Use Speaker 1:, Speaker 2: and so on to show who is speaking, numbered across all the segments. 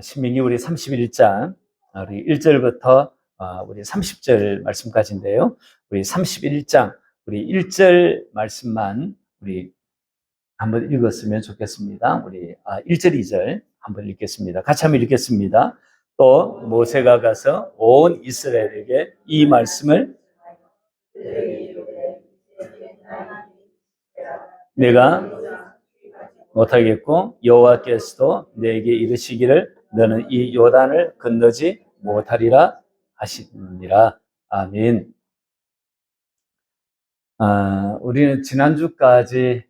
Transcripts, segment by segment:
Speaker 1: 신명기 우리 31장 우리 1절부터 우리 30절 말씀까지인데요. 우리 31장 우리 1절 말씀만 우리 한번 읽었으면 좋겠습니다. 우리 1절, 2절 한번 읽겠습니다. 같이 한번 읽겠습니다. 또 모세가 가서 온 이스라엘에게 이 말씀을 내가 못하겠고 여호와께서도 내게 이르시기를 너는 이 요단을 건너지 못하리라 하시니라. 아멘. 우리는 지난주까지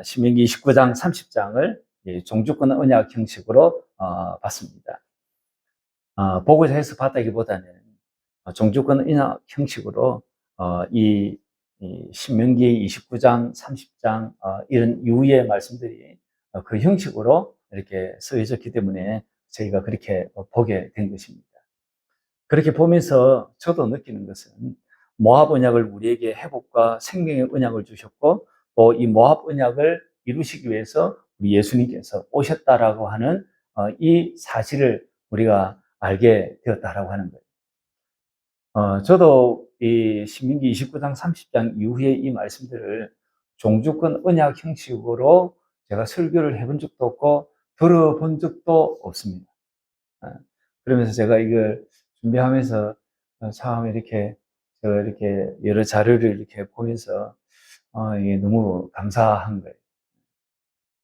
Speaker 1: 신명기 29장 30장을 종주권 언약 형식으로 봤습니다. 보고자 해서 봤다기보다는 종주권 언약 형식으로 이 신명기 29장 30장 이런 이후의 말씀들이 그 형식으로 이렇게 쓰여졌기 때문에 저희가 그렇게 보게 된 것입니다. 그렇게 보면서 저도 느끼는 것은 모압 언약을 우리에게 회복과 생명의 언약을 주셨고 또 이 모압 언약을 이루시기 위해서 우리 예수님께서 오셨다라고 하는 이 사실을 우리가 알게 되었다라고 하는 거예요. 저도 이 신명기 29장 30장 이후에 이 말씀들을 종주권 언약 형식으로 제가 설교를 해본 적도 없고 들어본 적도 없습니다. 그러면서 제가 이걸 준비하면서 참 이렇게 여러 자료를 이렇게 보면서 이게 너무 감사한 거예요.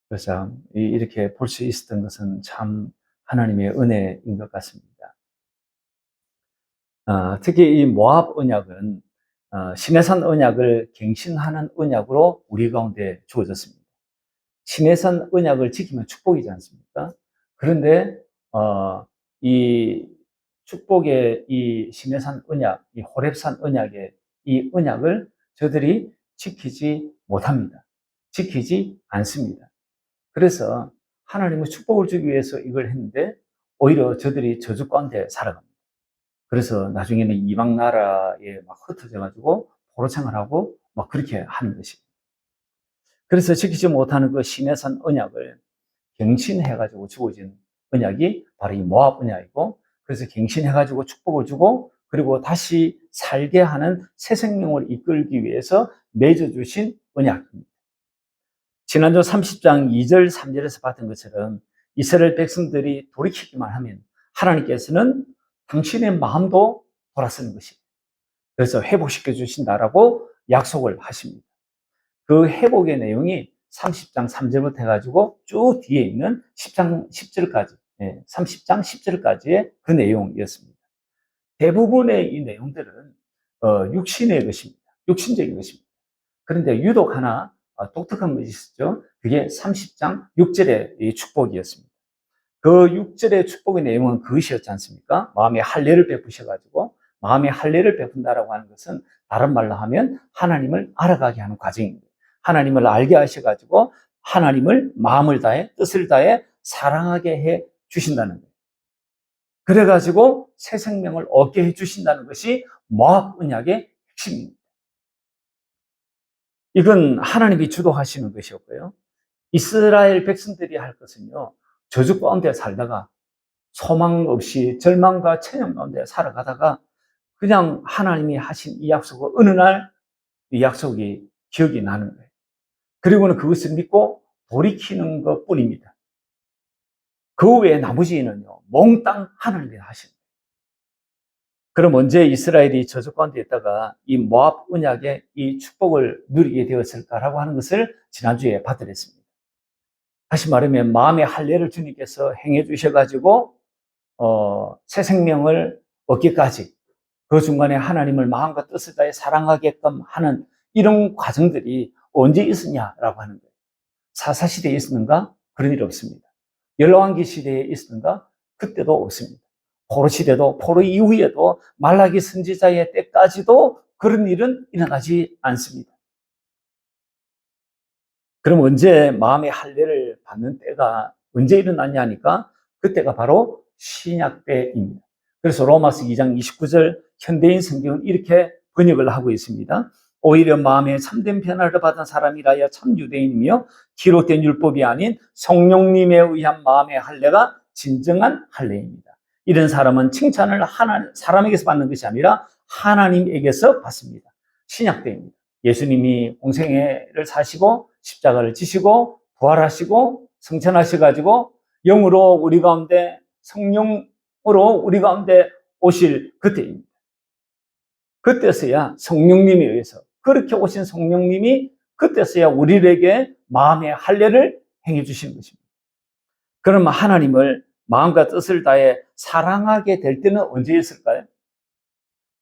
Speaker 1: 그래서 이렇게 볼 수 있었던 것은 참 하나님의 은혜인 것 같습니다. 특히 이 모압 언약은 시내산 언약을 갱신하는 언약으로 우리 가운데 주어졌습니다. 시내산 언약을 지키면 축복이지 않습니까? 그런데 이 축복의 이 시내산 언약, 이 호렙산 언약의 이 언약을 저들이 지키지 못합니다. 지키지 않습니다. 그래서 하나님은 축복을 주기 위해서 이걸 했는데 오히려 저들이 저주 가운데 살아갑니다. 그래서 나중에는 이방 나라에 막 흩어져 가지고 포로생활 하고 막 그렇게 하는 것입니다. 그래서 지키지 못하는 그 시내산 언약을 갱신해 가지고 주어진 언약이 바로 이 모압 언약이고, 그래서 갱신해 가지고 축복을 주고 그리고 다시 살게 하는 새 생명을 이끌기 위해서 맺어 주신 언약입니다. 지난주 30장 2절 3절에서 봤던 것처럼 이스라엘 백성들이 돌이키기만 하면 하나님께서는 당신의 마음도 돌아서는 것입니다. 그래서 회복시켜 주신다라고 약속을 하십니다. 그 회복의 내용이 30장 3절부터 해가지고 쭉 뒤에 있는 10장 10절까지, 30장 10절까지의 그 내용이었습니다. 대부분의 이 내용들은 육신의 것입니다. 육신적인 것입니다. 그런데 유독 하나 독특한 것이 있었죠. 그게 30장 6절의 이 축복이었습니다. 그 6절의 축복의 내용은 그것이었지 않습니까? 마음에 할례를 베푸셔가지고, 마음에 할례를 베푼다라고 하는 것은 다른 말로 하면 하나님을 알아가게 하는 과정입니다. 하나님을 알게 하셔가지고 하나님을 마음을 다해 뜻을 다해 사랑하게 해 주신다는 거예요. 그래가지고 새 생명을 얻게 해 주신다는 것이 모압 언약의 핵심입니다. 이건 하나님이 주도하시는 것이었고요. 이스라엘 백성들이 할 것은요, 저주 가운데 살다가 소망 없이 절망과 체념 가운데 살아가다가 그냥 하나님이 하신 이 약속을 어느 날 이 약속이 기억이 나는 거예요. 그리고는 그것을 믿고 돌이키는 것 뿐입니다. 그 외에 나머지는요, 몽땅 하나님이 하시는 거예요. 그럼 언제 이스라엘이 저주 가운데 있다가 이 모압 언약의 이 축복을 누리게 되었을까라고 하는 것을 지난주에 봐드렸습니다. 다시 말하면 마음의 할례를 주님께서 행해 주셔가지고 새 생명을 얻기까지 그 중간에 하나님을 마음과 뜻을 다해 사랑하게끔 하는 이런 과정들이 언제 있었냐라고 하는 거예요. 사사시대에 있었는가? 그런 일이 없습니다. 열왕기 시대에 있었는가? 그때도 없습니다. 포로 시대도, 포로 이후에도 말라기 선지자의 때까지도 그런 일은 일어나지 않습니다. 그럼 언제 마음의 할례를 받는 때가 언제 일어났냐 하니까 그때가 바로 신약 때입니다. 그래서 로마서 2장 29절 현대인 성경은 이렇게 번역을 하고 있습니다. 오히려 마음에 참된 변화를 받은 사람이라야 참 유대인이며 기록된 율법이 아닌 성령님에 의한 마음의 할례가 진정한 할례입니다. 이런 사람은 칭찬을 사람에게서 받는 것이 아니라 하나님에게서 받습니다. 신약 때입니다. 예수님이 공생애를 사시고 십자가를 지시고 부활하시고 승천하셔가지고 영으로 우리 가운데 성령으로 우리 가운데 오실 그때입니다. 그때서야 성령님에 의해서 그렇게 오신 성령님이 그때서야 우리에게 마음의 할례를 행해 주시는 것입니다. 그러면 하나님을 마음과 뜻을 다해 사랑하게 될 때는 언제였을까요?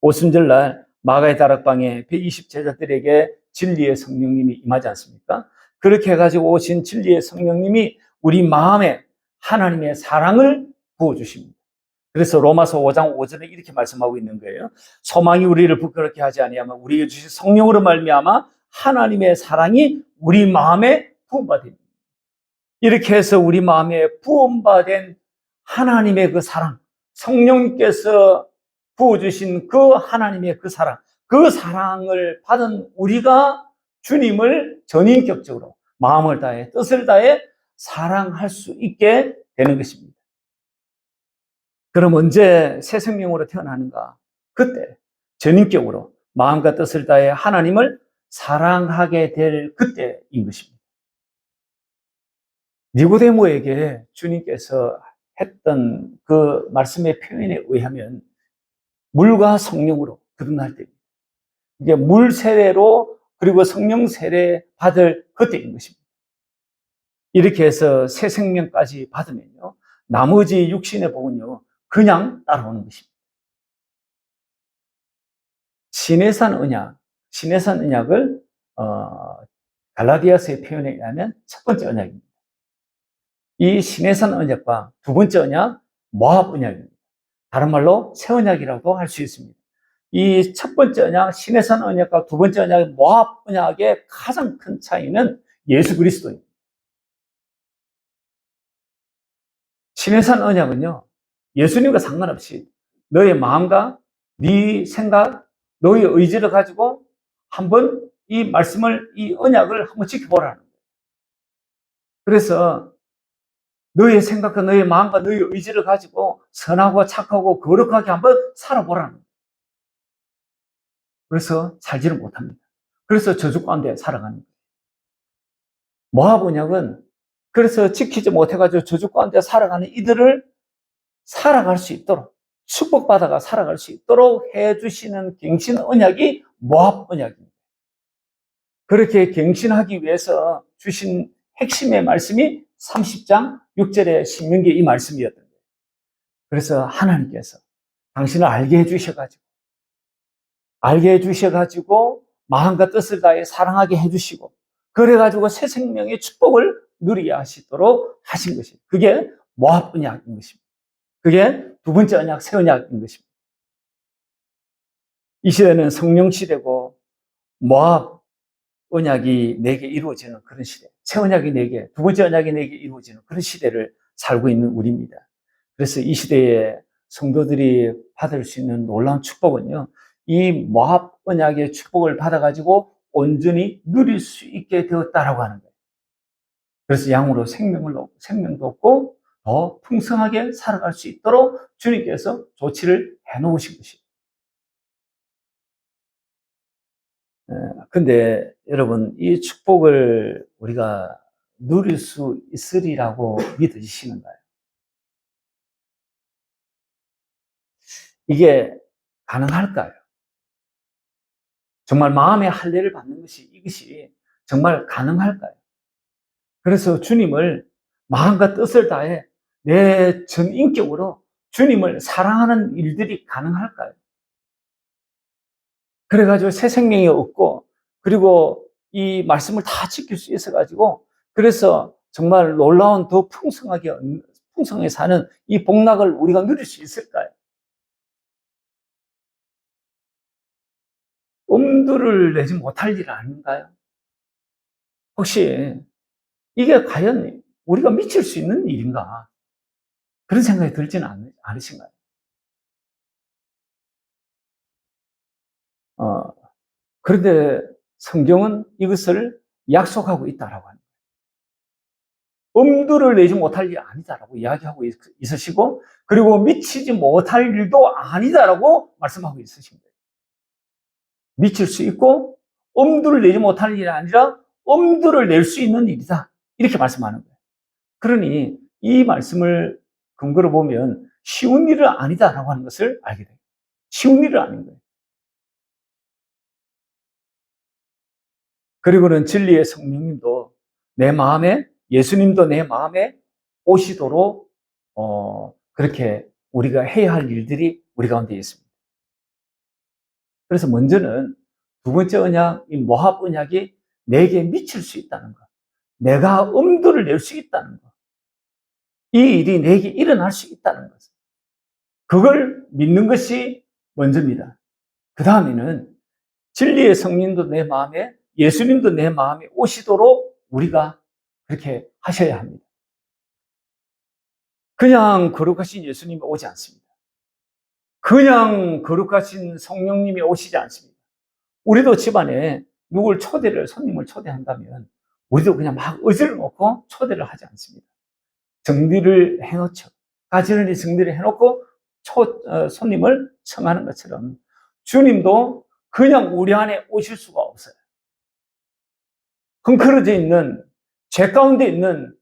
Speaker 1: 오순절날 마가의 다락방에 120 제자들에게 진리의 성령님이 임하지 않습니까? 그렇게 해가지고 오신 진리의 성령님이 우리 마음에 하나님의 사랑을 부어주십니다. 그래서 로마서 5장 5절에 이렇게 말씀하고 있는 거예요. 소망이 우리를 부끄럽게 하지 아니하면 우리에게 주신 성령으로 말미암아 하나님의 사랑이 우리 마음에 부음받습니다. 이렇게 해서 우리 마음에 부음받은 하나님의 그 사랑, 성령님께서 부어주신 그 하나님의 그 사랑을 받은 우리가 주님을 전인격적으로 마음을 다해 뜻을 다해 사랑할 수 있게 되는 것입니다. 그럼 언제 새 생명으로 태어나는가? 그때 전인격으로 마음과 뜻을 다해 하나님을 사랑하게 될 그때인 것입니다. 니고데모에게 주님께서 했던 그 말씀의 표현에 의하면 물과 성령으로 거듭날 때입니다. 이게 물 세례로 그리고 성령 세례 받을 그때인 것입니다. 이렇게 해서 새 생명까지 받으면요, 나머지 육신의 복은요 그냥 따라오는 것입니다. 신의 산 언약을 갈라디아서의 표현에 의하면 첫 번째 언약입니다. 이 신의 산 언약과 두 번째 언약 모압 언약입니다. 다른 말로 새 언약이라고 할 수 있습니다. 이 첫 번째 언약 신의 산 언약과 두 번째 언약 모압 언약의 가장 큰 차이는 예수 그리스도입니다. 신의 산 언약은요, 예수님과 상관없이 너의 마음과 네 생각, 너의 의지를 가지고 한번 이 말씀을, 이 언약을 한번 지켜보라는 거예요. 그래서 너의 생각과 너의 마음과 너의 의지를 가지고 선하고 착하고 거룩하게 한번 살아보라는 거예요. 그래서 살지를 못합니다. 그래서 저주 가운데 살아가는 거예요. 모압 언약은 그래서 지키지 못해가지고 저주 가운데 살아가는 이들을 살아갈 수 있도록 축복받아가 살아갈 수 있도록 해주시는 갱신 언약이 모압 언약입니다. 그렇게 갱신하기 위해서 주신 핵심의 말씀이 30장 6절의 신명기 이 말씀이었던 거예요. 그래서 하나님께서 당신을 알게 해주셔가지고 마음과 뜻을 다해 사랑하게 해주시고 그래가지고 새 생명의 축복을 누리게 하시도록 하신 것이에요. 그게 모압 언약인 것입니다. 그게 두 번째 언약, 새 언약인 것입니다. 이 시대는 성령 시대고 모압 언약이 내게 이루어지는 그런 시대, 새 언약이 내게, 두 번째 언약이 내게 이루어지는 그런 시대를 살고 있는 우리입니다. 그래서 이 시대에 성도들이 받을 수 있는 놀라운 축복은요, 이 모압 언약의 축복을 받아가지고 온전히 누릴 수 있게 되었다라고 하는 거예요. 그래서 양으로 생명도 얻고 더 풍성하게 살아갈 수 있도록 주님께서 조치를 해놓으신 것이에요. 근데 여러분, 이 축복을 우리가 누릴 수 있으리라고 믿으시는가요? 이게 가능할까요? 정말 마음의 할례를 받는 이것이 정말 가능할까요? 그래서 주님을 마음과 뜻을 다해 내 전인격으로 주님을 사랑하는 일들이 가능할까요? 그래가지고 새 생명이 얻고 그리고 이 말씀을 다 지킬 수 있어가지고 그래서 정말 놀라운 더 풍성하게 사는 이 복락을 우리가 누릴 수 있을까요? 엄두를 내지 못할 일 아닌가요? 혹시 이게 과연 우리가 미칠 수 있는 일인가? 그런 생각이 들지는 않으신가요? 그런데 성경은 이것을 약속하고 있다라고 합니다. 엄두를 내지 못할 일이 아니다라고 이야기하고 있으시고, 그리고 미치지 못할 일도 아니다라고 말씀하고 있으신 거예요. 미칠 수 있고 엄두를 내지 못할 일이 아니라 엄두를 낼 수 있는 일이다, 이렇게 말씀하는 거예요. 그러니 이 말씀을 근거로 보면 쉬운 일은 아니다라고 하는 것을 알게 돼요. 쉬운 일은 아닌 거예요. 그리고는 진리의 성령님도 내 마음에, 예수님도 내 마음에 오시도록 그렇게 우리가 해야 할 일들이 우리 가운데 있습니다. 그래서 먼저는 두 번째 언약, 이 모압 언약이 내게 미칠 수 있다는 것, 내가 엄두를 낼 수 있다는 것, 이 일이 내게 일어날 수 있다는 것, 그걸 믿는 것이 먼저입니다. 그 다음에는 진리의 성령도 내 마음에, 예수님도 내 마음에 오시도록 우리가 그렇게 하셔야 합니다. 그냥 거룩하신 예수님이 오지 않습니다. 그냥 거룩하신 성령님이 오시지 않습니다. 우리도 집안에 누굴 손님을 초대한다면 우리도 그냥 막 의지를 놓고 초대를 하지 않습니다. 정리를 해놓죠. 가지런히 정리를 해놓고 손님을 청하는 것처럼 주님도 그냥 우리 안에 오실 수가 없어요. 흥크러져 있는, 죄 가운데 있는,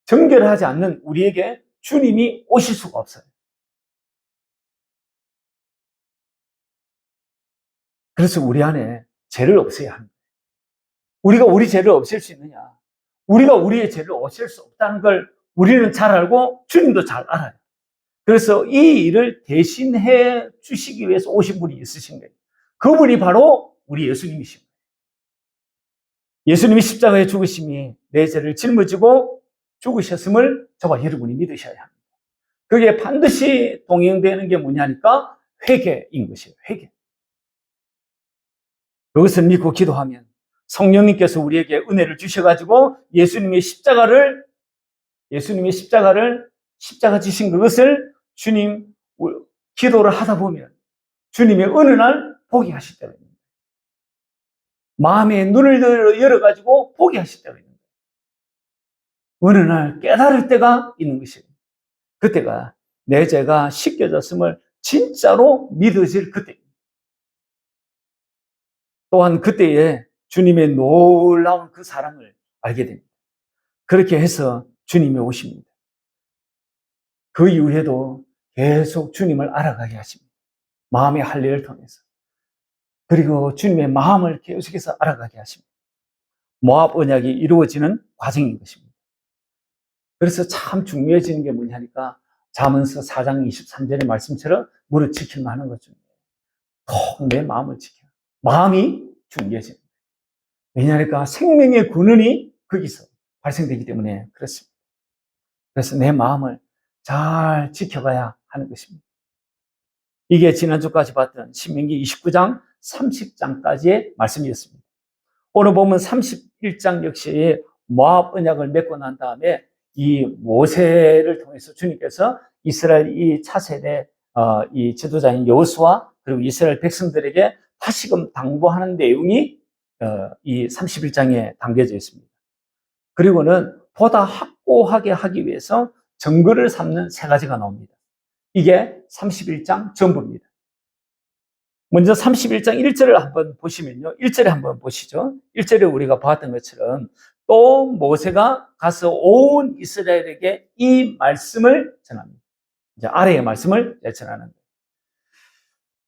Speaker 1: 정결하지 않는 우리에게 주님이 오실 수가 없어요. 그래서 우리 안에 죄를 없애야 합니다. 우리가 우리 죄를 없앨 수 있느냐? 우리가 우리의 죄를 없앨 수 없다는 걸 우리는 잘 알고 주님도 잘 알아요. 그래서 이 일을 대신해 주시기 위해서 오신 분이 있으신 거예요. 그분이 바로 우리 예수님이십니다. 예수님이 십자가에 죽으심이 내 죄를 짊어지고 죽으셨음을 저와 여러분이 믿으셔야 합니다. 그게 반드시 동행되는 게 뭐냐니까 회개인 것이에요. 회개. 그것을 믿고 기도하면 성령님께서 우리에게 은혜를 주셔가지고 예수님의 십자가 지신 그것을 주님 기도를 하다 보면 주님의 어느 날 보게 하실 때가 있는 거예요. 마음의 눈을 열어가지고 보게 하실 때가 있는 거예요. 어느 날 깨달을 때가 있는 것이에요. 그때가 내 죄가 씻겨졌음을 진짜로 믿어질 그때입니다. 또한 그때에 주님의 놀라운 그 사랑을 알게 됩니다. 그렇게 해서 주님이 오십니다. 그 이후에도 계속 주님을 알아가게 하십니다. 마음의 할례를 통해서. 그리고 주님의 마음을 계속해서 알아가게 하십니다. 모압 언약이 이루어지는 과정인 것입니다. 그래서 참 중요해지는 게 뭐냐니까 잠언서 4장 23절의 말씀처럼 무릇 지킬만 하는 것 중에 꼭 내 마음을 지켜. 마음이 중요해집니다. 왜냐하니까 생명의 근원이 거기서 발생되기 때문에 그렇습니다. 그래서 내 마음을 잘 지켜가야 하는 것입니다. 이게 지난주까지 봤던 신명기 29장, 30장까지의 말씀이었습니다. 오늘 보면 31장 역시 모압 언약을 맺고 난 다음에 이 모세를 통해서 주님께서 이스라엘 이 차세대 이 지도자인 여호수아 그리고 이스라엘 백성들에게 다시금 당부하는 내용이 이 31장에 담겨져 있습니다. 그리고는 보다 확고하게 하기 위해서 증거를 삼는 세 가지가 나옵니다. 이게 31장 전부입니다. 먼저 31장 1절을 한번 보시면요. 1절에 한번 보시죠. 1절에 우리가 봤던 것처럼 또 모세가 가서 온 이스라엘에게 이 말씀을 전합니다. 이제 아래의 말씀을 전하는 거예요.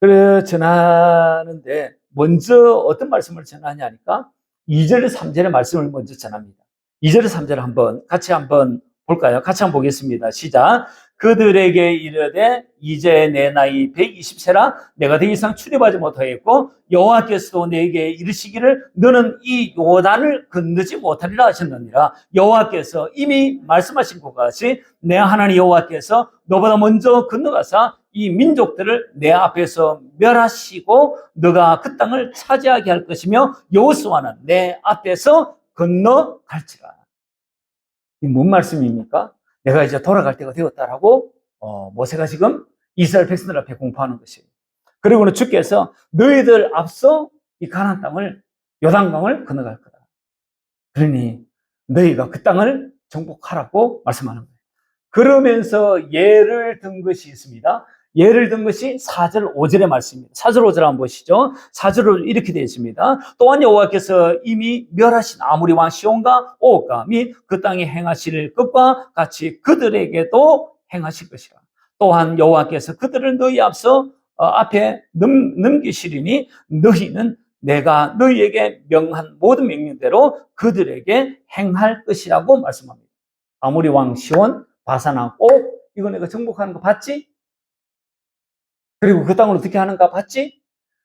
Speaker 1: 그래 전하는데 먼저 어떤 말씀을 전하냐 하니까 2절, 3절의 말씀을 먼저 전합니다. 2절, 3절 같이 한번 볼까요? 같이 한번 보겠습니다. 시작. 그들에게 이르되 이제 내 나이 120세라 내가 더 이상 출입하지 못하겠고 여호와께서도 내게 이르시기를 너는 이 요단을 건너지 못하리라 하셨느니라. 여호와께서 이미 말씀하신 것 같이 내 하나님 여호와께서 너보다 먼저 건너가사 이 민족들을 내 앞에서 멸하시고 너가 그 땅을 차지하게 할 것이며 여호수아는 내 앞에서 건너갈지라. 이 뭔 말씀입니까? 내가 이제 돌아갈 때가 되었다라고 모세가 지금 이스라엘 백성들 앞에 공포하는 것이에요. 그리고는 주께서 너희들 앞서 이 가나안 땅을 요단강을 건너갈 거다. 그러니 너희가 그 땅을 정복하라고 말씀하는 거예요. 그러면서 예를 든 것이 있습니다. 예를 든 것이 4절 5절의 말씀입니다. 4절 5절 한번 보시죠. 4절로 이렇게 되어 있습니다. 또한 여호와께서 이미 멸하신 아모리 왕 시온과 오가 및 그 땅에 행하실 것과 같이 그들에게도 행하실 것이라. 또한 여호와께서 그들을 너희 앞에 넘기시리니 너희는 내가 너희에게 명한 모든 명령대로 그들에게 행할 것이라고 말씀합니다. 아모리 왕 시온, 바산하고 이거 내가 정복하는 거 봤지? 그리고 그 땅을 어떻게 하는가 봤지?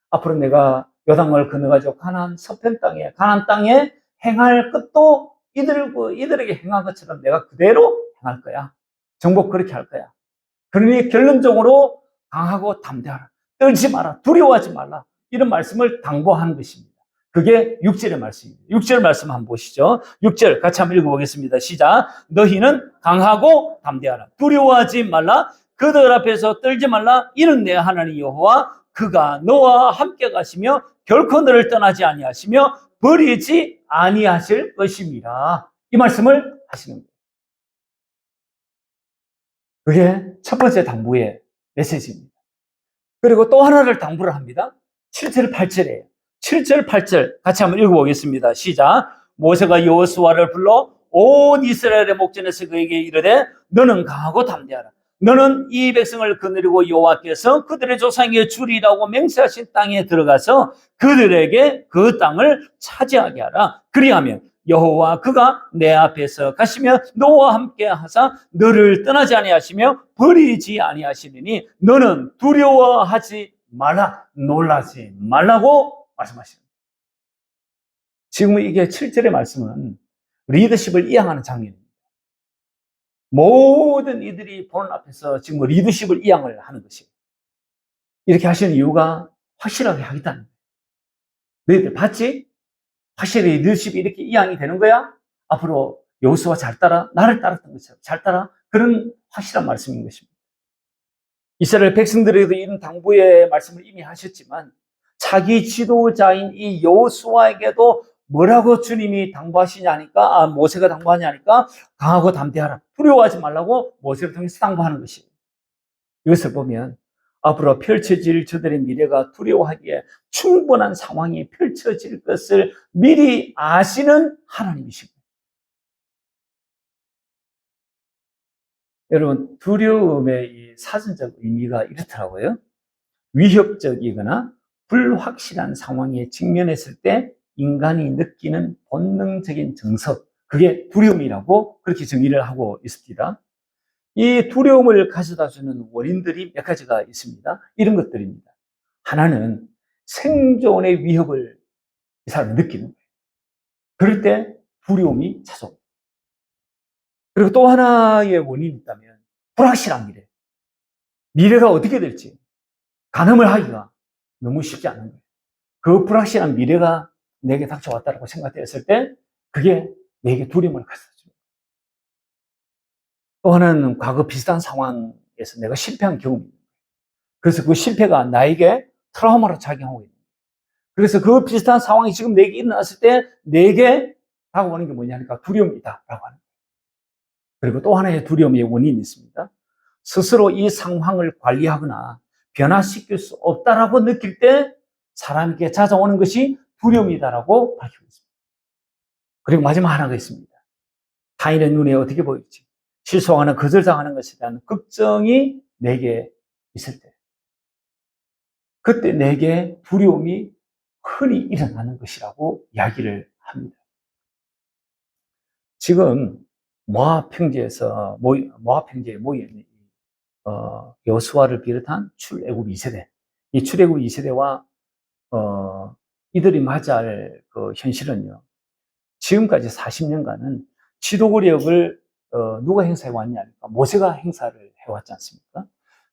Speaker 1: 앞으로 내가 요단강을 건너가지고 가나안 서편 땅에, 가나안 땅에 행할 것도 이들에게 행한 것처럼 내가 그대로 행할 거야. 정복 그렇게 할 거야. 그러니 결론적으로 강하고 담대하라. 떨지 마라. 두려워하지 말라. 이런 말씀을 당부하는 것입니다. 그게 6절의 말씀입니다. 6절 말씀 한번 보시죠. 6절 같이 한번 읽어보겠습니다. 시작. 너희는 강하고 담대하라. 두려워하지 말라. 그들 앞에서 떨지 말라. 이는 내 하나님 여호와 그가 너와 함께 가시며 결코 너를 떠나지 아니하시며 버리지 아니하실 것입니다. 이 말씀을 하시는 거예요. 그게 첫 번째 당부의 메시지입니다. 그리고 또 하나를 당부를 합니다. 7절 8절이에요. 7절 8절 같이 한번 읽어보겠습니다. 시작. 모세가 여호수아를 불러 온 이스라엘의 목전에서 그에게 이르되 너는 강하고 담대하라. 너는 이 백성을 거느리고 여호와께서 그들의 조상에게 주리라고 맹세하신 땅에 들어가서 그들에게 그 땅을 차지하게 하라. 그리하면 여호와 그가 내 앞에서 가시며 너와 함께 하사 너를 떠나지 아니하시며 버리지 아니하시리니 너는 두려워하지 말라. 놀라지 말라고 말씀하십니다. 지금 이게 7절의 말씀은 리더십을 이양하는 장면입니다. 모든 이들이 보는 앞에서 지금 리더십을 이양을 하는 것이에요. 이렇게 하시는 이유가 확실하게 하겠다는 거예요. 너희들 봤지? 확실히 리더십이 이렇게 이양이 되는 거야? 앞으로 여호수아 잘 따라, 나를 따랐던 것처럼 잘 따라. 그런 확실한 말씀인 것입니다. 이스라엘 백성들에게도 이런 당부의 말씀을 이미 하셨지만 자기 지도자인 이 여호수아에게도 뭐라고 주님이 당부하시냐니까, 모세가 당부하냐니까 강하고 담대하라. 두려워하지 말라고 모세를 통해서 당부하는 것이에요. 이것을 보면 앞으로 펼쳐질 저들의 미래가 두려워하기에 충분한 상황이 펼쳐질 것을 미리 아시는 하나님이십니다. 여러분, 두려움의 이 사전적 의미가 이렇더라고요. 위협적이거나 불확실한 상황에 직면했을 때 인간이 느끼는 본능적인 정서, 그게 두려움이라고 그렇게 정의를 하고 있습니다. 이 두려움을 가져다 주는 원인들이 몇 가지가 있습니다. 이런 것들입니다. 하나는 생존의 위협을 이 사람이 느끼는 거예요. 그럴 때 두려움이 찾아옵니다. 그리고 또 하나의 원인이 있다면 불확실한 미래. 미래가 어떻게 될지 가늠을 하기가 너무 쉽지 않은 거예요. 그 불확실한 미래가 내게 닥쳐왔다고 생각되었을 때 그게 내게 두려움을 가져다 줍니다. 또 하나는 과거 비슷한 상황에서 내가 실패한 경험이 있는 거예요. 그래서 그 실패가 나에게 트라우마로 작용하고 있는 거예요. 그래서 그 비슷한 상황이 지금 내게 일어났을 때 내게 다가오는 게 뭐냐니까 두려움이다라고 하는 거예요. 그리고 또 하나의 두려움의 원인이 있습니다. 스스로 이 상황을 관리하거나 변화시킬 수 없다라고 느낄 때 사람에게 찾아오는 것이 두려움이다라고 밝히고 있습니다. 그리고 마지막 하나가 있습니다. 타인의 눈에 어떻게 보일지, 실수하거나 거절당하는 것에 대한 걱정이 내게 있을 때, 그때 내게 두려움이 흔히 일어나는 것이라고 이야기를 합니다. 지금 모압 평지에 모여있는 여호수아를 비롯한 출애굽 2세대, 이 출애굽 2세대와 이들이 맞이할 그 현실은요, 지금까지 40년간은 지도력을 누가 행사해 왔냐니까 모세가 행사를 해왔지 않습니까?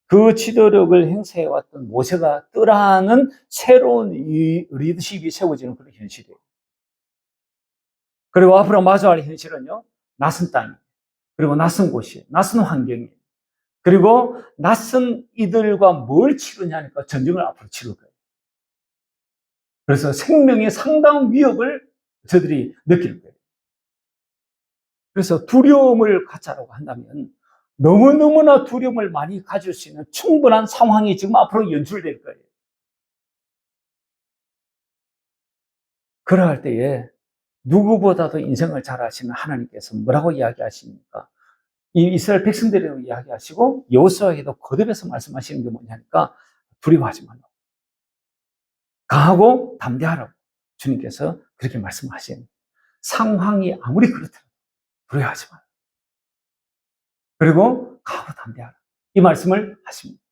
Speaker 1: 그 지도력을 행사해왔던 모세가 뜨라는 새로운 이 리더십이 세워지는 그런 현실이에요. 그리고 앞으로 마주할 현실은요, 낯선 땅이, 그리고 낯선 곳이, 낯선 환경이, 그리고 낯선 이들과 뭘 치르냐니까 전쟁을 앞으로 치를 거예요. 그래서 생명의 상당한 위협을 저들이 느낄 거예요. 그래서 두려움을 갖자라고 한다면 너무너무나 두려움을 많이 가질 수 있는 충분한 상황이 지금 앞으로 연출될 거예요. 그러할 때에 누구보다도 인생을 잘 아시는 하나님께서 뭐라고 이야기하십니까? 이 이스라엘 백성들에게 이야기하시고 여호수아에게도 거듭해서 말씀하시는 게 뭐냐니까 두려워하지 말라고. 강하고 담대하라고 주님께서 그렇게 말씀하시는 상황이 아무리 그렇더라도 두려워하지 마라. 그리고 강하고 담대하라. 이 말씀을 하십니다.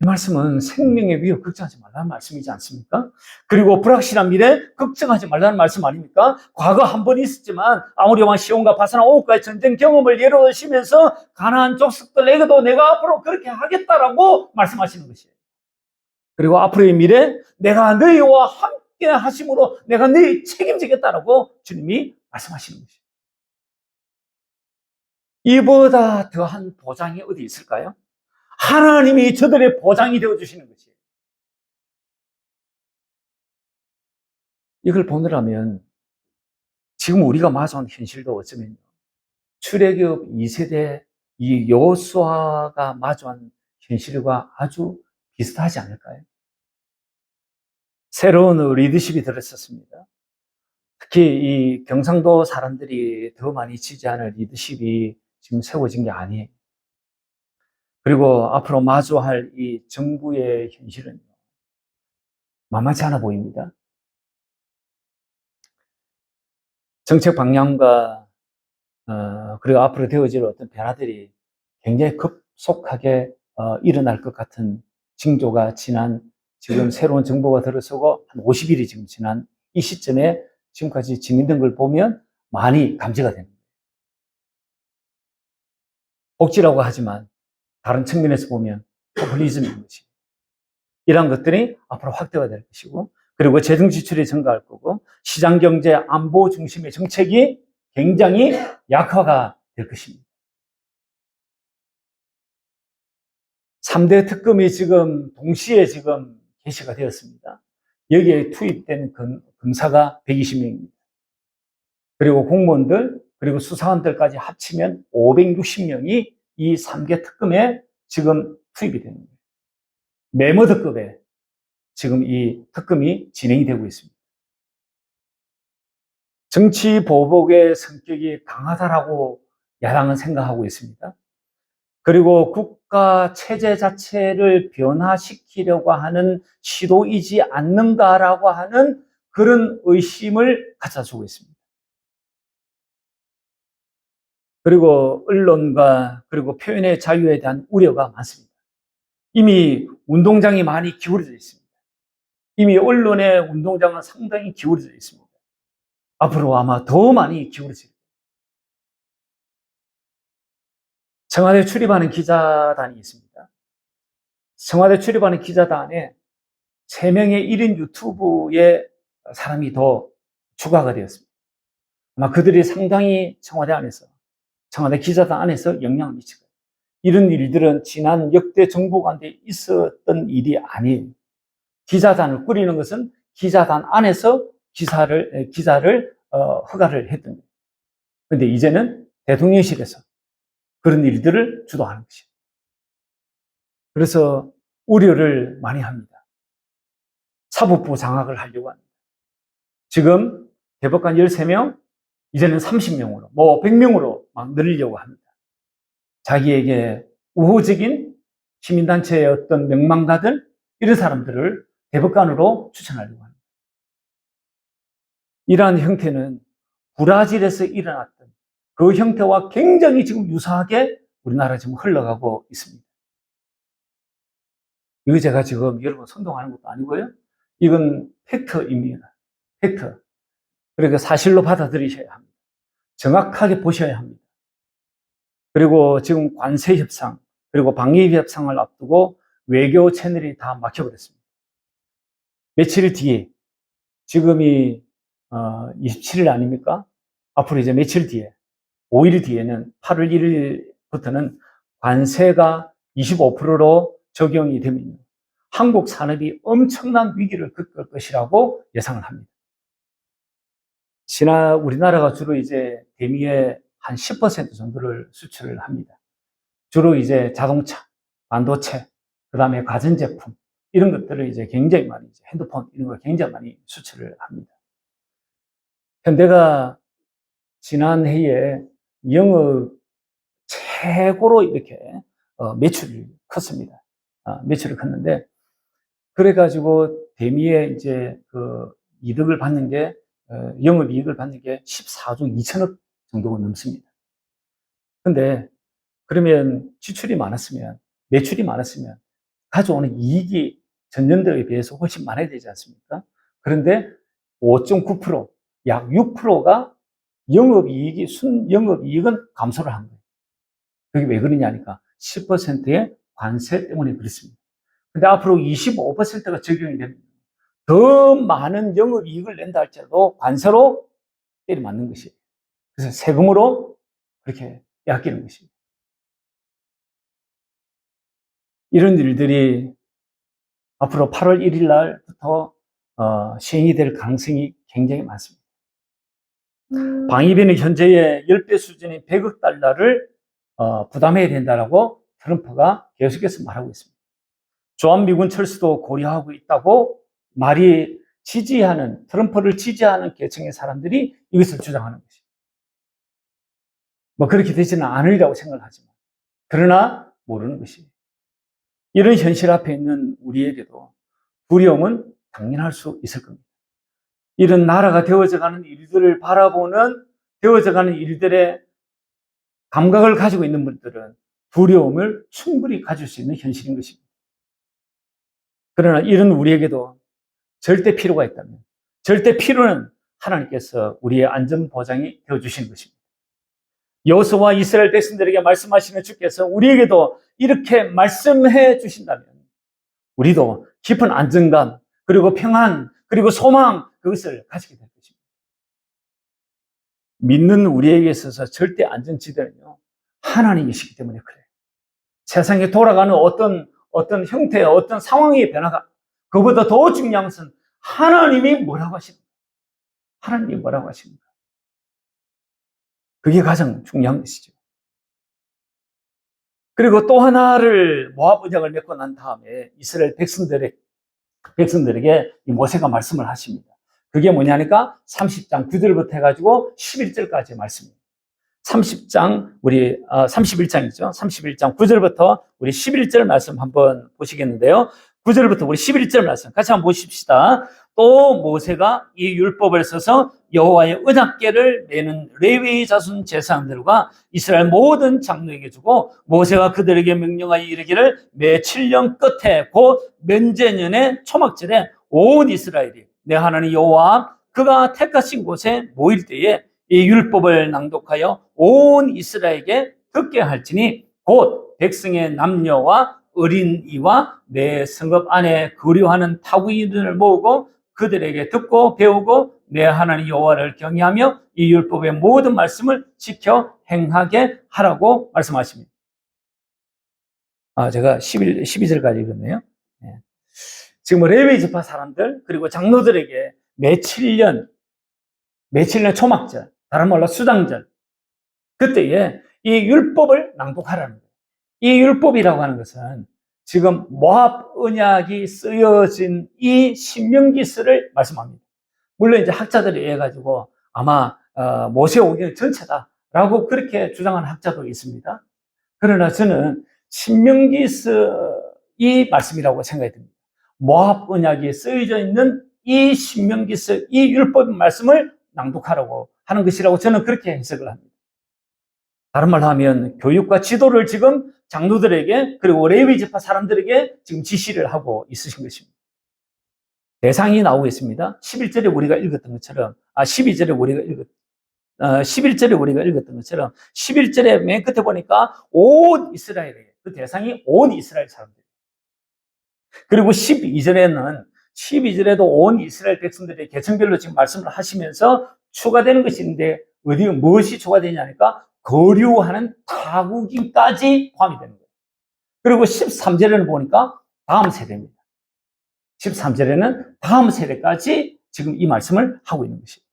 Speaker 1: 이 말씀은 생명의 위협 걱정하지 말라는 말씀이지 않습니까? 그리고 불확실한 미래 걱정하지 말라는 말씀 아닙니까? 과거 한 번 있었지만 아모리 왕 시온과 바산왕 옥과의 전쟁 경험을 예로 드시면서 가나안 족속들에게도 내가 앞으로 그렇게 하겠다라고 말씀하시는 것이에요. 그리고 앞으로의 미래 내가 너희와 함께 하심으로 내가 너희 책임지겠다라고 주님이 말씀하시는 것이에요. 이보다 더한 보장이 어디 있을까요? 하나님이 저들의 보장이 되어주시는 것이에요. 이걸 보느라면 지금 우리가 마주한 현실도 어쩌면 출애굽 2세대 이 여호수아가 마주한 현실과 아주 비슷하지 않을까요? 새로운 리더십이 들었었습니다. 특히 이 경상도 사람들이 더 많이 지지하는 리더십이 지금 세워진 게 아니에요. 그리고 앞으로 마주할 이 정부의 현실은 만만치 않아 보입니다. 정책 방향과 그리고 앞으로 되어질 어떤 변화들이 굉장히 급속하게 일어날 것 같은 징조가 지금 새로운 정부가 들어서고 한 50일이 지금 지난 이 시점에 지금까지 진행된 걸 보면 많이 감지가 됩니다. 복지라고 하지만 다른 측면에서 보면 포퓰리즘인 것이 이러한 것들이 앞으로 확대가 될 것이고 그리고 재정 지출이 증가할 거고 시장 경제 안보 중심의 정책이 굉장히 약화가 될 것입니다. 3대 특검이 지금 동시에 지금 개시가 되었습니다. 여기에 투입된 검사가 120명입니다. 그리고 공무원들 그리고 수사관들까지 합치면 560명이 이 3개 특검에 지금 투입이 되는 거예요. 메머드급에 지금 이 특검이 진행이 되고 있습니다. 정치 보복의 성격이 강하다라고 야당은 생각하고 있습니다. 그리고 국가 체제 자체를 변화시키려고 하는 시도이지 않는가라고 하는 그런 의심을 가져주고 있습니다. 그리고 언론과 그리고 표현의 자유에 대한 우려가 많습니다. 이미 운동장이 많이 기울어져 있습니다. 이미 언론의 운동장은 상당히 기울어져 있습니다. 앞으로 아마 더 많이 기울어질 거예요. 청와대 출입하는 기자단이 있습니다. 청와대 출입하는 기자단에 3명의 1인 유튜브의 사람이 더 추가가 되었습니다. 아마 그들이 상당히 청와대 기자단 안에서 영향을 미칠 거예요. 이런 일들은 지난 역대 정부 가운데 있었던 일이 아니에요. 기자단을 꾸리는 것은 기자단 안에서 기자를 허가를 했던 거예요. 그런데 이제는 대통령실에서 그런 일들을 주도하는 것이에요. 그래서 우려를 많이 합니다. 사법부 장악을 하려고 합니다. 지금 대법관 13명, 이제는 30명으로, 100명으로 막 늘리려고 합니다. 자기에게 우호적인 시민단체의 어떤 명망가들, 이런 사람들을 대법관으로 추천하려고 합니다. 이러한 형태는 브라질에서 일어났던 그 형태와 굉장히 지금 유사하게 우리나라 지금 흘러가고 있습니다. 이거 제가 지금 여러분 선동하는 것도 아니고요. 이건 팩트입니다. 팩트. 그러니까 사실로 받아들이셔야 합니다. 정확하게 보셔야 합니다. 그리고 지금 관세 협상, 그리고 방위 협상을 앞두고 외교 채널이 다 막혀버렸습니다. 며칠 뒤에, 지금이 27일 아닙니까? 앞으로 이제 며칠 뒤에, 5일 뒤에는 8월 1일부터는 관세가 25%로 적용이 되면요. 한국 산업이 엄청난 위기를 겪을 것이라고 예상을 합니다. 우리나라가 주로 이제 대미의 한 10% 정도를 수출을 합니다. 주로 이제 자동차, 반도체, 그 다음에 가전제품, 이런 것들을 이제 굉장히 많이, 핸드폰, 이런 걸 굉장히 많이 수출을 합니다. 현대가 지난해에 영업 최고로 이렇게 매출이 컸습니다. 매출이 컸는데, 그래가지고 대미의 이제 그 이득을 받는 게, 영업 이익을 받는 게 14조 2천억 정도가 넘습니다. 근데 그러면 지출이 많았으면, 매출이 많았으면 가져오는 이익이 전년도에 비해서 훨씬 많아야 되지 않습니까? 그런데 5.9%, 약 6%가 영업이익이, 순영업이익은 감소를 한 거예요. 그게 왜 그러냐니까 10%의 관세 때문에 그렇습니다. 근데 앞으로 25%가 적용이 됩니다. 더 많은 영업이익을 낸다 할지라도 관세로 때려 맞는 것이에요. 그래서 세금으로 그렇게 빼앗기는 것입니다. 이런 일들이 앞으로 8월 1일 날부터 시행이 될 가능성이 굉장히 많습니다. 방위비는 현재의 10배 수준인 100억 달러를 부담해야 된다라고 트럼프가 계속해서 말하고 있습니다. 주한미군 철수도 고려하고 있다고 트럼프를 지지하는 계층의 사람들이 이것을 주장하는 것입니다. 뭐 그렇게 되지는 않으리라고 생각하지만, 그러나 모르는 것입니다. 이런 현실 앞에 있는 우리에게도 두려움은 당연할 수 있을 겁니다. 이런 나라가 되어져가는 일들을 바라보는, 되어져가는 일들의 감각을 가지고 있는 분들은 두려움을 충분히 가질 수 있는 현실인 것입니다. 그러나 이런 우리에게도 절대 필요가 있다면, 절대 필요는 하나님께서 우리의 안전보장이 되어주시는 것입니다. 여호수아와 이스라엘 백성들에게 말씀하시는 주께서 우리에게도 이렇게 말씀해 주신다면 우리도 깊은 안정감, 그리고 평안, 그리고 소망, 그것을 가지게 될 것입니다. 믿는 우리에게 있어서 절대 안전지대는요, 하나님이시기 때문에 그래요. 세상에 돌아가는 어떤 형태의 어떤 상황의 변화가, 그보다 더 중요한 것은 하나님이 뭐라고 하십니까? 하나님이 뭐라고 하십니까? 그게 가장 중요한 것이죠. 그리고 또 하나를 모압 언약을 맺고 난 다음에 이스라엘 백성들에게 이 모세가 말씀을 하십니다. 그게 뭐냐니까 30장 9절부터 해가지고 11절까지의 말씀입니다. 31장이죠. 31장 9절부터 우리 11절 말씀 한번 보시겠는데요. 9절부터 우리 11절 말씀 같이 한번 보십시다. 또 모세가 이 율법을 써서 여호와의 언약궤를 메는 레위 자손 제사장들과 이스라엘 모든 장로에게 주고 모세가 그들에게 명령하여 이르기를 매 7년 끝에 곧 면제년의 초막절에 온 이스라엘이 내 하나님 여호와 그가 택하신 곳에 모일 때에 이 율법을 낭독하여 온 이스라엘에게 듣게 할지니 곧 백성의 남녀와 어린이와 내 성읍 안에 거류하는 타국인들을 모으고 그들에게 듣고 배우고 내 하나님 여호와를 경외하며 이 율법의 모든 말씀을 지켜 행하게 하라고 말씀하십니다. 제가 12절까지 읽었네요. 지금 레위 지파 사람들 그리고 장로들에게 매 7년 초막절, 다른 말로 수장절, 그때에 이 율법을 낭독하라는 거예요. 이 율법이라고 하는 것은 지금 모압 언약이 쓰여진 이 신명기서를 말씀합니다. 물론 이제 학자들이 해가지고 아마 모세오경 전체다라고 그렇게 주장하는 학자도 있습니다. 그러나 저는 신명기서 이 말씀이라고 생각이 듭니다. 모압 언약이 쓰여져 있는 이 신명기서 이 율법 말씀을 낭독하라고 하는 것이라고 저는 그렇게 해석을 합니다. 다른 말로 하면 교육과 지도를 지금 장로들에게 그리고 레위 지파 사람들에게 지금 지시를 하고 있으신 것입니다. 대상이 나오고 있습니다. 11절에 우리가 읽었던 것처럼 11절에 우리가 읽었던 것처럼 11절에 맨 끝에 보니까 온 이스라엘에게 그 대상이 온 이스라엘 사람들. 그리고 12절에도 온 이스라엘 백성들의 계층별로 지금 말씀을 하시면서 추가되는 것이 있는데 무엇이 추가되냐니까 거류하는 타국인까지 포함이 되는 거예요. 그리고 13절에는 보니까 다음 세대입니다. 13절에는 다음 세대까지 지금 이 말씀을 하고 있는 것이에요.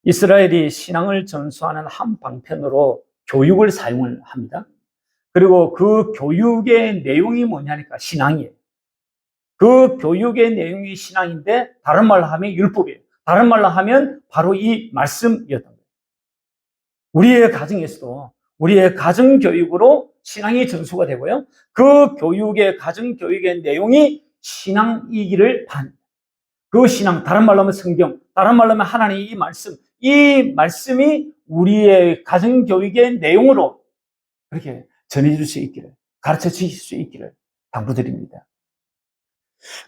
Speaker 1: 이스라엘이 신앙을 전수하는 한 방편으로 교육을 사용을 합니다. 그리고 그 교육의 내용이 뭐냐니까 신앙이에요. 그 교육의 내용이 신앙인데 다른 말로 하면 율법이에요. 다른 말로 하면 바로 이 말씀이었던 거예요. 우리의 가정에서도 우리의 가정교육으로 신앙이 전수가 되고요. 그 교육의 가정교육의 내용이 신앙이기를 바랍니다. 그 신앙, 다른 말로 하면 성경, 다른 말로 하면 하나님의 이 말씀이 우리의 가정교육의 내용으로 그렇게 전해질 수 있기를, 가르쳐 주실 수 있기를 당부드립니다.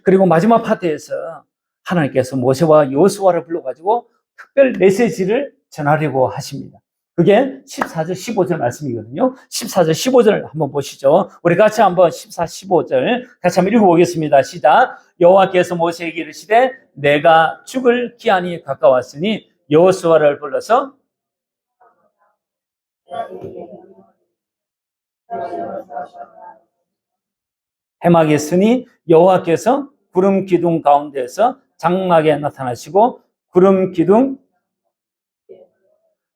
Speaker 1: 그리고 마지막 파트에서 하나님께서 모세와 여호수아를 불러가지고 특별 메시지를 전하려고 하십니다. 그게 14절, 15절 말씀이거든요. 14절, 15절 한번 보시죠. 우리 같이 한번 14, 15절 같이 한번 읽어보겠습니다. 시작. 여호와께서 모세에게 이르시되 내가 죽을 기한이 가까웠으니 여호수아를 불러서 해막에 서니 여호와께서 구름 기둥 가운데서 장막에 나타나시고 구름 기둥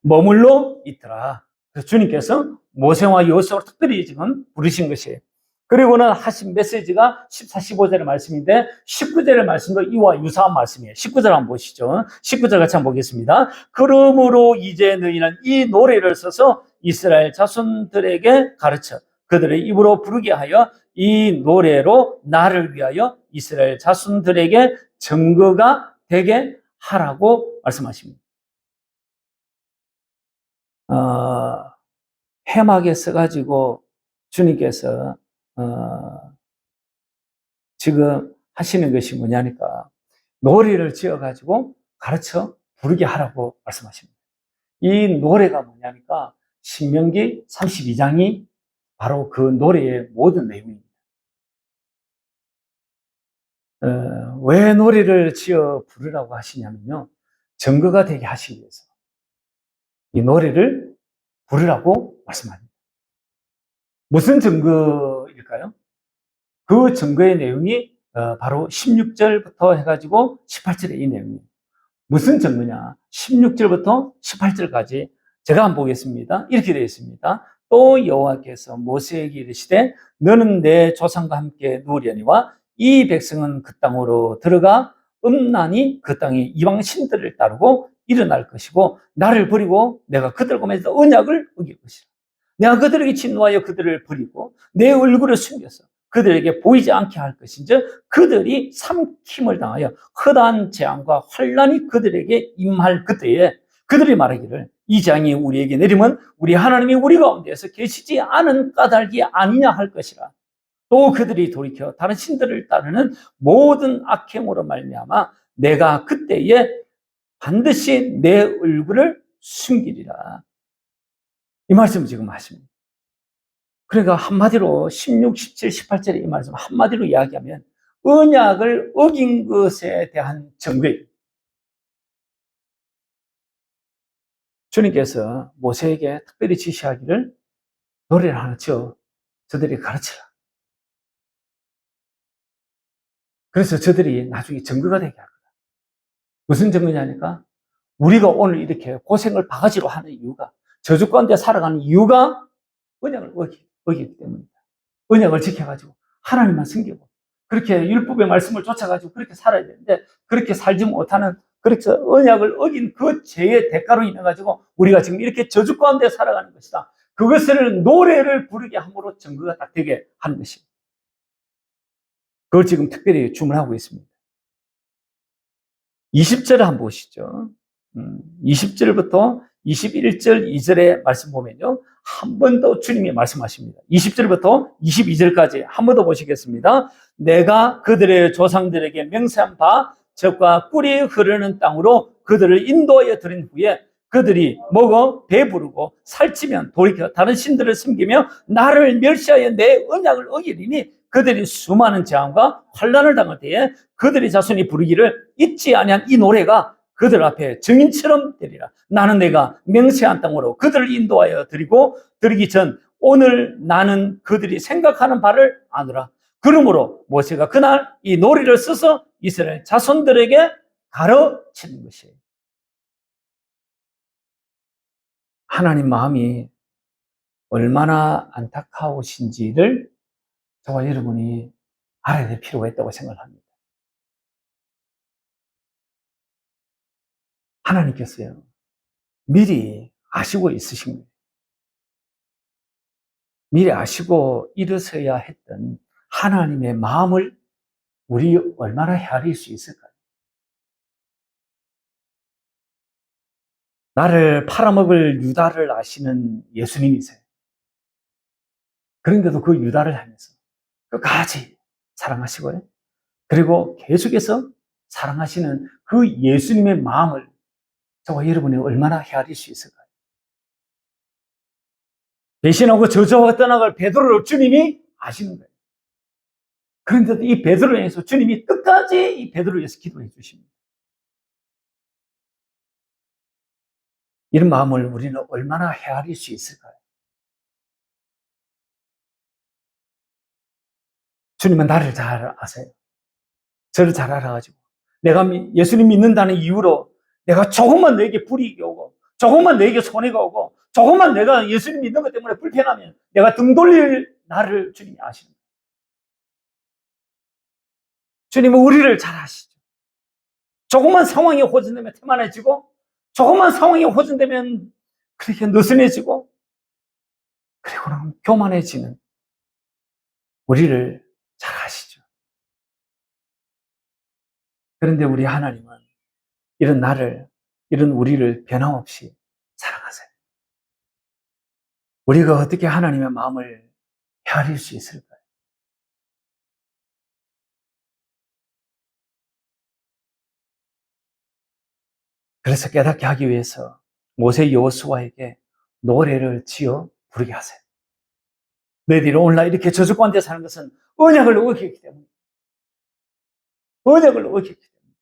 Speaker 1: 머물러 있더라. 그래서 주님께서 모세와 여호수아를 특별히 지금 부르신 것이에요. 그리고는 하신 메시지가 14, 15절의 말씀인데 19절의 말씀도 이와 유사한 말씀이에요. 19절 한번 보시죠. 19절 같이 한번 보겠습니다. 그러므로 이제 너희는 이 노래를 써서 이스라엘 자손들에게 가르쳐 그들의 입으로 부르게 하여 이 노래로 나를 위하여 이스라엘 자손들에게 증거가 되게 하라고 말씀하십니다. 해막에 써가지고 주님께서 지금 하시는 것이 뭐냐니까 노래를 지어가지고 가르쳐 부르게 하라고 말씀하십니다. 이 노래가 뭐냐니까 신명기 32장이 바로 그 노래의 모든 내용입니다. 왜 노래를 지어 부르라고 하시냐면요. 증거가 되게 하시기 위해서 이 노래를 부르라고 말씀합니다. 무슨 증거일까요? 그 증거의 내용이 바로 16절부터 해가지고 18절의 이 내용이에요. 무슨 증거냐? 16절부터 18절까지 제가 한번 보겠습니다. 이렇게 되어 있습니다. 또 여호와께서 모세에게 이르시되 너는 내 조상과 함께 누우려니와 이 백성은 그 땅으로 들어가 음란히 그 땅의 이방 신들을 따르고 일어날 것이고 나를 버리고 내가 그들과 맺은 언약을 어길 것이라. 내가 그들에게 진노하여 그들을 버리고 내 얼굴을 숨겨서 그들에게 보이지 않게 할 것인즉 그들이 삼킴을 당하여 허다한 재앙과 환난이 그들에게 임할 그때에 그들이 말하기를 이 재앙이 우리에게 내리면 우리 하나님이 우리 가운데에서 계시지 않은 까닭이 아니냐 할 것이라. 또 그들이 돌이켜 다른 신들을 따르는 모든 악행으로 말미암아 내가 그때에 반드시 내 얼굴을 숨기리라. 이 말씀을 지금 하십니다. 그러니까 한마디로 16, 17, 18절의 이 말씀 한마디로 이야기하면 언약을 어긴 것에 대한 증거예요. 주님께서 모세에게 특별히 지시하기를 노래를 하나 지어 저들이 가르치라. 그래서 저들이 나중에 증거가 되게 할 거다. 무슨 증거냐니까 우리가 오늘 이렇게 고생을 바가지로 하는 이유가 저주 가운데 살아가는 이유가 언약을 어기기 때문이다. 언약을 지켜가지고 하나님만 섬기고 그렇게 율법의 말씀을 쫓아가지고 그렇게 살아야 되는데 그렇게 살지 못하는 그렇게 언약을 어긴 그 죄의 대가로 인해 가지고 우리가 지금 이렇게 저주 가운데 살아가는 것이다. 그것을 노래를 부르게 함으로 증거가 딱 되게 하는 것입니다. 그걸 지금 특별히 주문하고 있습니다. 20절을 한번 보시죠. 20절부터 21절 2절의 말씀 보면요. 한 번 더 주님이 말씀하십니다. 20절부터 22절까지 한 번 더 보시겠습니다. 내가 그들의 조상들에게 맹세한 바 적과 꿀이 흐르는 땅으로 그들을 인도하여 드린 후에 그들이 먹어 배부르고 살찌면 돌이켜 다른 신들을 섬기며 나를 멸시하여 내 언약을 어기리니 그들이 수많은 재앙과 환난을 당할 때에 그들의 자손이 부르기를 잊지 아니한 이 노래가 그들 앞에 증인처럼 되리라. 나는 내가 맹세한 땅으로 그들을 인도하여 드리기 전 오늘 나는 그들이 생각하는 바를 아노라. 그러므로 모세가 그날 이 노래를 써서 이스라엘 자손들에게 가르치는 것이에요. 하나님 마음이 얼마나 안타까우신지를 저와 여러분이 알아야 될 필요가 있다고 생각합니다. 하나님께서요, 미리 아시고 있으신 거예요. 미리 아시고 일어서야 했던 하나님의 마음을 우리 얼마나 헤아릴 수 있을까요? 나를 팔아먹을 유다를 아시는 예수님이세요. 그런데도 그 유다를 향해서 끝까지 사랑하시고요. 그리고 계속해서 사랑하시는 그 예수님의 마음을 저와 여러분이 얼마나 헤아릴 수 있을까요? 배신하고 저주하고 떠나갈 베드로를 주님이 아시는 거예요. 그런데도 이 베드로에 대해서 주님이 끝까지 이 베드로에 대해서 기도해 주십니다. 이런 마음을 우리는 얼마나 헤아릴 수 있을까요? 주님은 나를 잘 아세요. 저를 잘 알아가지고 내가 예수님 믿는다는 이유로 내가 조금만 내게 불이익이 오고 조금만 내게 손해가 오고 조금만 내가 예수님 믿는 것 때문에 불편하면 내가 등 돌릴 나를 주님이 아시는 거예요. 주님은 우리를 잘 아시죠. 조금만 상황이 호전되면 태만해지고 조금만 상황이 호전되면 그렇게 느슨해지고 그리고는 교만해지는 우리를 잘 아시죠. 그런데 우리 하나님은 이런 나를, 이런 우리를 변함없이 사랑하세요. 우리가 어떻게 하나님의 마음을 헤아릴 수 있을까요? 그래서 깨닫게 하기 위해서 모세 여호수아에게 노래를 지어 부르게 하세요. 너희들이 오늘날 이렇게 저주 가운데 사는 것은 언약을 어겼기 때문에. 언약을 어겼기 때문에.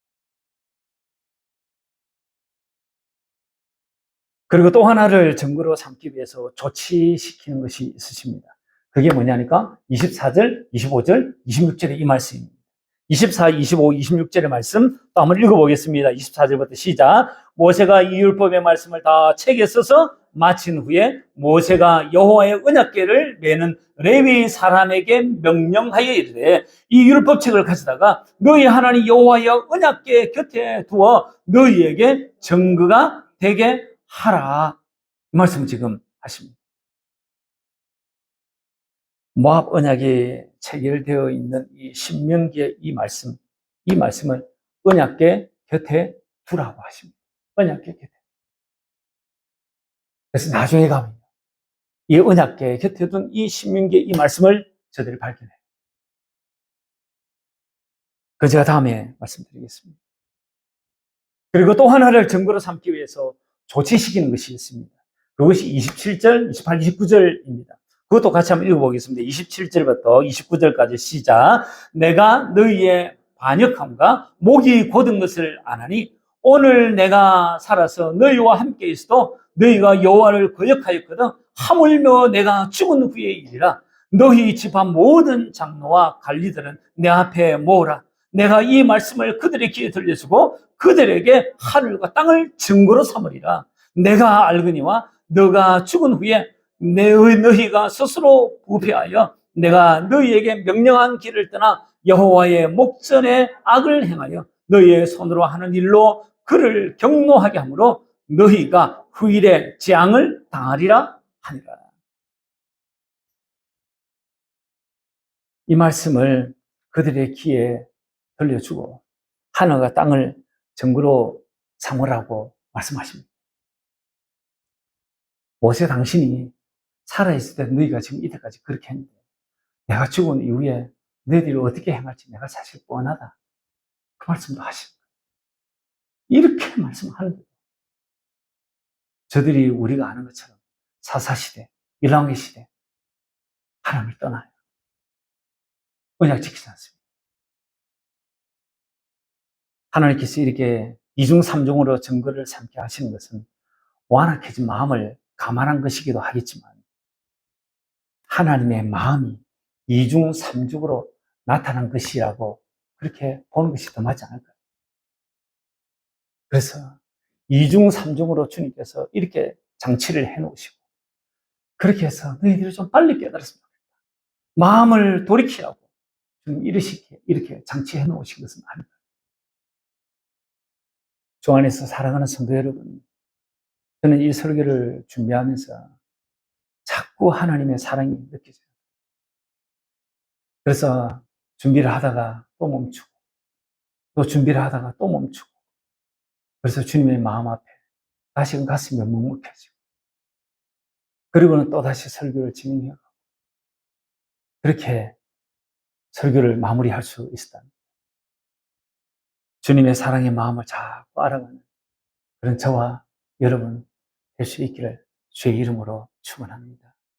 Speaker 1: 그리고 또 하나를 증거로 삼기 위해서 조치시키는 것이 있으십니다. 그게 뭐냐니까 24절, 25절, 26절의 이 말씀입니다. 24, 25, 26절의 말씀 또 한번 읽어보겠습니다. 24절부터 시작. 모세가 이 율법의 말씀을 다 책에 써서 마친 후에 모세가 여호와의 언약궤를 메는 레위 사람에게 명령하여 이르되 이 율법책을 가져다가 너희 하나님 여호와의 언약궤 곁에 두어 너희에게 증거가 되게 하라. 이 말씀 지금 하십니다. 모압 언약이 체결되어 있는 이 신명기의 이 말씀을 언약궤 곁에 두라고 하십니다. 언약궤 곁에. 그래서 나중에 가면 이 언약궤 곁에 둔 이 신명기의 이 말씀을 저들이 발견해요. 그 제가 다음에 말씀드리겠습니다. 그리고 또 하나를 증거로 삼기 위해서 조치시키는 것이 있습니다. 그것이 27절, 28, 29절입니다. 그것도 같이 한번 읽어보겠습니다. 27절부터 29절까지 시작. 내가 너희의 반역함과 목이 곧은 것을 아나니 오늘 내가 살아서 너희와 함께 있어도 너희가 여호와를 거역하였거든 하물며 내가 죽은 후에 일이라. 너희 집안 모든 장로와 관리들은 내 앞에 모으라. 내가 이 말씀을 그들의 귀에 들려주고 그들에게 하늘과 땅을 증거로 삼으리라. 내가 알거니와 너가 죽은 후에 너희가 스스로 부패하여 내가 너희에게 명령한 길을 떠나 여호와의 목전에 악을 행하여 너희의 손으로 하는 일로 그를 경노하게 하므로 너희가 후일에 재앙을 당하리라 하니라. 이 말씀을 그들의 귀에 들려주고 하늘과 땅을 증거로 삼으라고 말씀하십니다. 모세 당신이 살아있을 때 너희가 지금 이때까지 그렇게 했는데 내가 죽은 이후에 너희들이 어떻게 행할지 내가 사실 뻔하다. 그 말씀도 하십니다. 이렇게 말씀하는데 저들이 우리가 아는 것처럼 사사시대, 일왕의 시대 하나님을 떠나요. 언약 지키지 않습니다. 하나님께서 이렇게 이중삼중으로 증거를 삼게 하시는 것은 완악해진 마음을 감안한 것이기도 하겠지만 하나님의 마음이 이중삼중으로 나타난 것이라고 그렇게 보는 것이 더 맞지 않을까요? 그래서 이중삼중으로 주님께서 이렇게 장치를 해놓으시고, 그렇게 해서 너희들이 좀 빨리 깨달았으면 좋겠다. 마음을 돌이키라고 좀 이렇게 장치해 놓으신 것은 아닙니다. 주 안에서 사랑하는 성도 여러분, 저는 이 설교를 준비하면서 자꾸 하나님의 사랑이 느껴져요. 그래서 준비를 하다가 또 멈추고, 또 준비를 하다가 또 멈추고, 그래서 주님의 마음 앞에 다시금 가슴이 먹먹해지고, 그리고는 또다시 설교를 진행해요. 그렇게 설교를 마무리할 수 있었다. 주님의 사랑의 마음을 자꾸 알아가는 그런 저와 여러분 될 수 있기를 주의 이름으로 축원합니다.